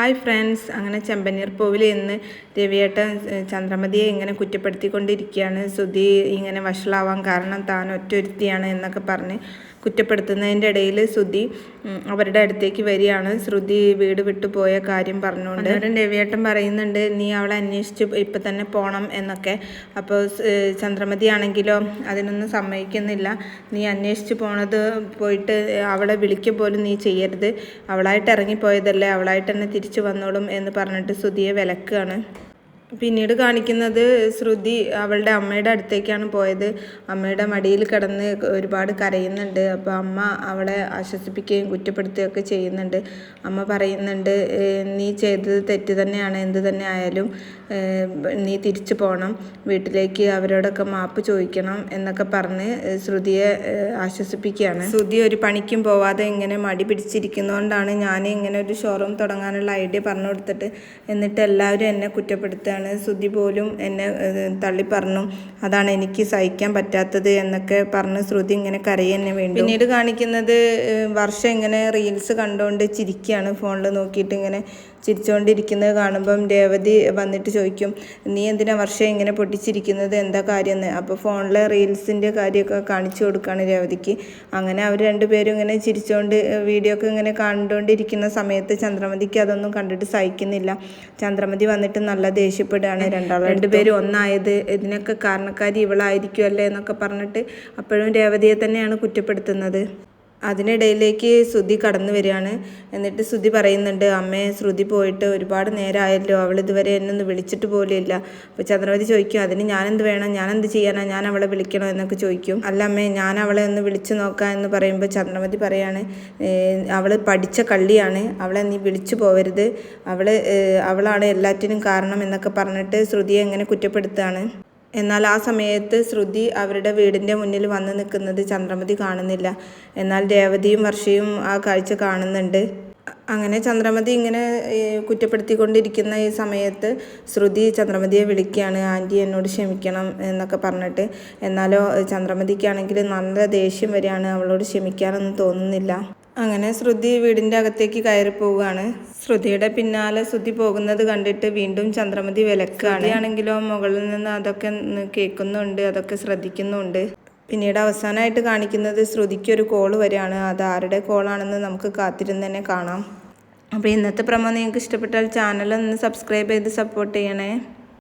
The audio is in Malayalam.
ഹായ് ഫ്രണ്ട്സ്, അങ്ങനെ ചെമ്പനീർ പൂവിൽ ഇന്ന് രവിയേട്ടൻ ചന്ദ്രമതിയെ ഇങ്ങനെ കുറ്റപ്പെടുത്തിക്കൊണ്ടിരിക്കുകയാണ്. ശ്രുതി ഇങ്ങനെ വഷളാവാൻ കാരണം താൻ ഒറ്റൊരുത്തിയാണ് എന്നൊക്കെ പറഞ്ഞ് കുറ്റപ്പെടുത്തുന്നതിൻ്റെ ഇടയിൽ ശ്രുതി അവരുടെ അടുത്തേക്ക് വരികയാണ്. ശ്രുതി വീട് വിട്ടു പോയ കാര്യം പറഞ്ഞുകൊണ്ട് രവിയേട്ടൻ പറയുന്നുണ്ട്, നീ അവളെ അന്വേഷിച്ച് ഇപ്പം തന്നെ പോകണം എന്നൊക്കെ. അപ്പോൾ ചന്ദ്രമതി ആണെങ്കിലോ അതിനൊന്നും സമ്മതിക്കുന്നില്ല. നീ അന്വേഷിച്ച് പോയിട്ട് അവളെ വിളിക്കുക പോലും നീ ചെയ്യരുത്, അവളായിട്ട് ഇറങ്ങിപ്പോയതല്ലേ, അവളായിട്ട് തന്നെ തിരിച്ചു വന്നോളും എന്ന് പറഞ്ഞിട്ട് ശ്രുതിയെ വിലക്കുകയാണ്. പിന്നീട് കാണിക്കുന്നത് ശ്രുതി അവളുടെ അമ്മയുടെ അടുത്തേക്കാണ് പോയത്. അമ്മയുടെ മടിയിൽ കിടന്ന് ഒരുപാട് കരയുന്നുണ്ട്. അപ്പോൾ അമ്മ അവളെ ആശ്വസിപ്പിക്കുകയും കുറ്റപ്പെടുത്തുകയൊക്കെ ചെയ്യുന്നുണ്ട്. അമ്മ പറയുന്നുണ്ട്, നീ ചെയ്തത് തെറ്റ് തന്നെയാണ്, എന്ത് തന്നെ ആയാലും നീ തിരിച്ചു പോകണം, വീട്ടിലേക്ക് അവരോടൊക്കെ മാപ്പ് ചോദിക്കണം എന്നൊക്കെ പറഞ്ഞ് ശ്രുതിയെ ആശ്വസിപ്പിക്കുകയാണ്. ശ്രുതി ഒരു പണിക്കും പോവാതെ ഇങ്ങനെ മടി പിടിച്ചിരിക്കുന്നതുകൊണ്ടാണ് ഞാൻ ഇങ്ങനെ ഒരു ഷോറൂം തുടങ്ങാനുള്ള ഐഡിയ പറഞ്ഞു കൊടുത്തിട്ട് എന്നിട്ട് എല്ലാവരും എന്നെ കുറ്റപ്പെടുത്തുകയാണ്. ശ്രുതി പോലും എന്നെ തള്ളി പറഞ്ഞു, അതാണ് എനിക്ക് സഹിക്കാൻ പറ്റാത്തത് എന്നൊക്കെ പറഞ്ഞ് ശ്രുതി ഇങ്ങനെ കരയെന്നെ വേണ്ടി. പിന്നീട് കാണിക്കുന്നത് വർഷ ഇങ്ങനെ റീൽസ് കണ്ടുകൊണ്ട് ചിരിക്കുകയാണ്. ഫോണിൽ നോക്കിയിട്ട് ഇങ്ങനെ ചിരിച്ചുകൊണ്ടിരിക്കുന്നത് കാണുമ്പം രേവതി വന്നിട്ട് ചോദിക്കും, നീ എന്തിനാ വർഷ ഇങ്ങനെ പൊട്ടിച്ചിരിക്കുന്നത്, എന്താ കാര്യമെന്ന്. അപ്പോൾ ഫോണിലെ റീൽസിൻ്റെ കാര്യമൊക്കെ കാണിച്ചു കൊടുക്കുകയാണ് രേവതിക്ക്. അങ്ങനെ അവർ രണ്ടുപേരും ഇങ്ങനെ ചിരിച്ചുകൊണ്ട് വീഡിയോ ഒക്കെ ഇങ്ങനെ കണ്ടുകൊണ്ടിരിക്കുന്ന സമയത്ത് ചന്ദ്രമതിക്ക് അതൊന്നും കണ്ടിട്ട് സഹിക്കുന്നില്ല. ചന്ദ്രമതി വന്നിട്ട് നല്ല ദേഷ്യപ്പെടുകയാണ്. രണ്ടുപേരും ഒന്നായത് ഇതിനൊക്കെ കാരണക്കാരി ഇവളായിരിക്കുമല്ലേ എന്നൊക്കെ പറഞ്ഞിട്ട് അപ്പോഴും രേവതിയെ തന്നെയാണ് കുറ്റപ്പെടുത്തുന്നത്. അതിനിടയിലേക്ക് ശ്രുതി കടന്നു വരികയാണ്. എന്നിട്ട് ശ്രുതി പറയുന്നുണ്ട്, അമ്മേ ശ്രുതി പോയിട്ട് ഒരുപാട് നേരമായല്ലോ, അവൾ ഇതുവരെ എന്നെ ഒന്ന് വിളിച്ചിട്ട് പോലും ഇല്ല. അപ്പോൾ ചന്ദ്രമതി ചോദിക്കും, അതിന് ഞാനെന്ത് വേണം, ഞാനെന്ത് ചെയ്യാനാ, ഞാൻ അവളെ വിളിക്കണോ എന്നൊക്കെ ചോദിക്കും. അല്ല അമ്മേ, ഞാൻ അവളെ ഒന്ന് വിളിച്ചു നോക്കാം എന്ന് പറയുമ്പോൾ ചന്ദ്രമതി പറയാണ്, അവൾ പഠിച്ച കള്ളിയാണ്, അവളെ നീ വിളിച്ചു പോവരുത്, അവളാണ് എല്ലാറ്റിനും കാരണം എന്നൊക്കെ പറഞ്ഞിട്ട് ശ്രുതിയെ എങ്ങനെ കുറ്റപ്പെടുത്തുകയാണ്. എന്നാൽ ആ സമയത്ത് ശ്രുതി അവരുടെ വീടിൻ്റെ മുന്നിൽ വന്ന് നിൽക്കുന്നത് ചന്ദ്രമതി കാണുന്നില്ല. എന്നാൽ രേവതിയും വർഷയും ആ കാഴ്ച കാണുന്നുണ്ട്. അങ്ങനെ ചന്ദ്രമതി ഇങ്ങനെ കുറ്റപ്പെടുത്തിക്കൊണ്ടിരിക്കുന്ന ഈ സമയത്ത് ശ്രുതി ചന്ദ്രമതിയെ വിളിക്കുകയാണ്, ആൻറ്റി എന്നോട് ക്ഷമിക്കണം എന്നൊക്കെ പറഞ്ഞിട്ട്. എന്നാലോ ചന്ദ്രമതിക്കാണെങ്കിൽ നല്ല ദേഷ്യം വരികയാണ്, അവളോട് ക്ഷമിക്കാനൊന്നും തോന്നുന്നില്ല. അങ്ങനെ ശ്രുതി വീടിൻ്റെ അകത്തേക്ക് കയറി പോവുകയാണ്. ശ്രുതിയുടെ പിന്നാലെ ശ്രുതി പോകുന്നത് കണ്ടിട്ട് വീണ്ടും ചന്ദ്രമതി വിലക്കുകയാണ്. ആണെങ്കിലോ മുകളിൽ നിന്ന് അതൊക്കെ കേൾക്കുന്നുണ്ട്, അതൊക്കെ ശ്രദ്ധിക്കുന്നുണ്ട്. പിന്നീട് അവസാനമായിട്ട് കാണിക്കുന്നത് ശ്രുതിക്കൊരു കോള് വരികയാണ്. അത് ആരുടെ കോളാണെന്ന് നമുക്ക് കാത്തിരുന്ന് തന്നെ കാണാം. അപ്പോൾ ഇന്നത്തെ പ്രമോ നിങ്ങൾക്ക് ഇഷ്ടപ്പെട്ടാൽ ചാനൽ ഒന്ന് സബ്സ്ക്രൈബ് ചെയ്ത് സപ്പോർട്ട് ചെയ്യണേ.